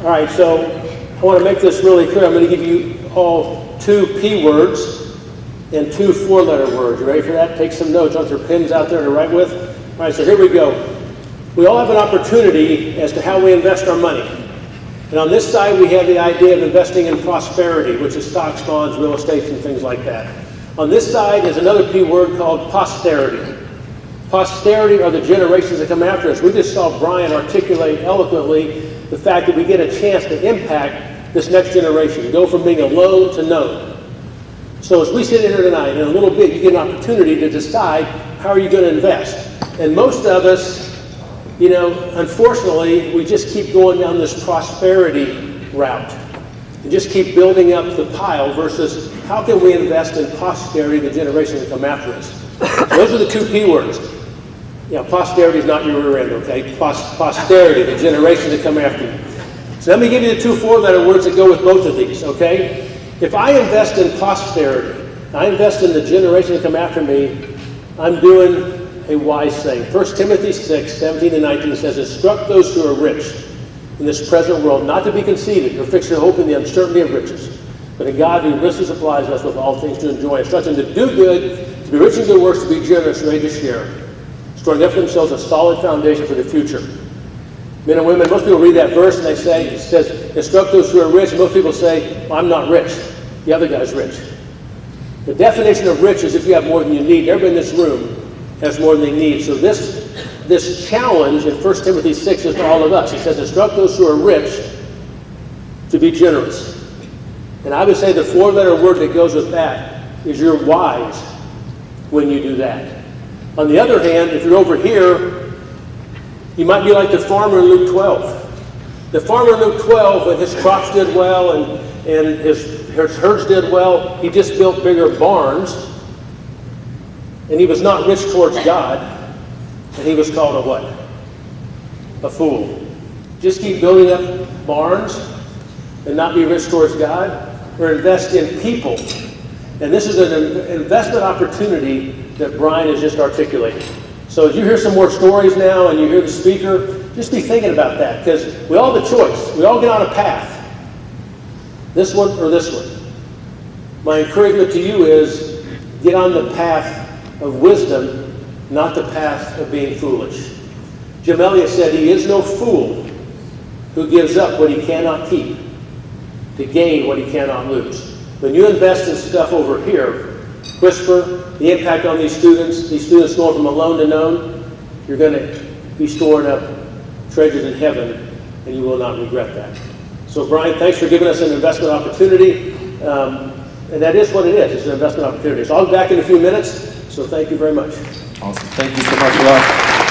All right, so I want to make this really clear. I'm going to give you all 2 P words and 2 4-letter words. You ready for that? Take some notes. Aren't there pens out there to write with? All right, so here we go. We all have an opportunity as to how we invest our money. And on this side, we have the idea of investing in prosperity, which is stocks, bonds, real estate, and things like that. On this side is another P word called posterity. Posterity are the generations that come after us. We just saw Brian articulate eloquently the fact that we get a chance to impact this next generation, go from being alone to known. So as we sit here tonight, in a little bit, you get an opportunity to decide how are you going to invest. And most of us, you know, unfortunately, we just keep going down this prosperity route and just keep building up the pile versus how can we invest in posterity, the generation that come after us. So those are the 2 P words. Yeah, posterity is not your rear end, okay? Posterity, the generation that come after you. So let me give you the 2 4-letter words that go with both of these, okay? If I invest in posterity, I invest in the generation that come after me, I'm doing a wise thing. 1 Timothy 6, 17 and 19 says, instruct those who are rich in this present world not to be conceited or fix their hope in the uncertainty of riches, but in God who richly supplies us with all things to enjoy. Instruct them to do good, to be rich in good works, to be generous, ready to share, storing up for themselves a solid foundation for the future. Men and women, most people read that verse and they say, it says, instruct those who are rich, and most people say, well, I'm not rich. The other guy's rich. The definition of rich is if you have more than you need. Everybody in this room has more than they need. So this challenge in 1 Timothy 6 is for all of us. He says, instruct those who are rich to be generous. And I would say the 4-letter word that goes with that is you're wise when you do that. On the other hand, if you're over here, you might be like the farmer in Luke 12. The farmer in Luke 12, when his crops did well and his herds did well, he just built bigger barns. And he was not rich towards God. And he was called a what? A fool. Just keep building up barns and not be rich towards God, or invest in people. And this is an investment opportunity that Brian has just articulated. So as you hear some more stories now and you hear the speaker, just be thinking about that, because we all have a choice. We all get on a path. This one or this one. My encouragement to you is get on the path of wisdom, not the path of being foolish. Jim Elliot said, he is no fool who gives up what he cannot keep to gain what he cannot lose. When you invest in stuff over here, Whisper, the impact on these students going from alone to known, you're going to be storing up treasures in heaven, and you will not regret that. So Brian, thanks for giving us an investment opportunity. And that is what it is. It's an investment opportunity. So I'll be back in a few minutes. So thank you very much. Awesome. Thank you so much, Russ.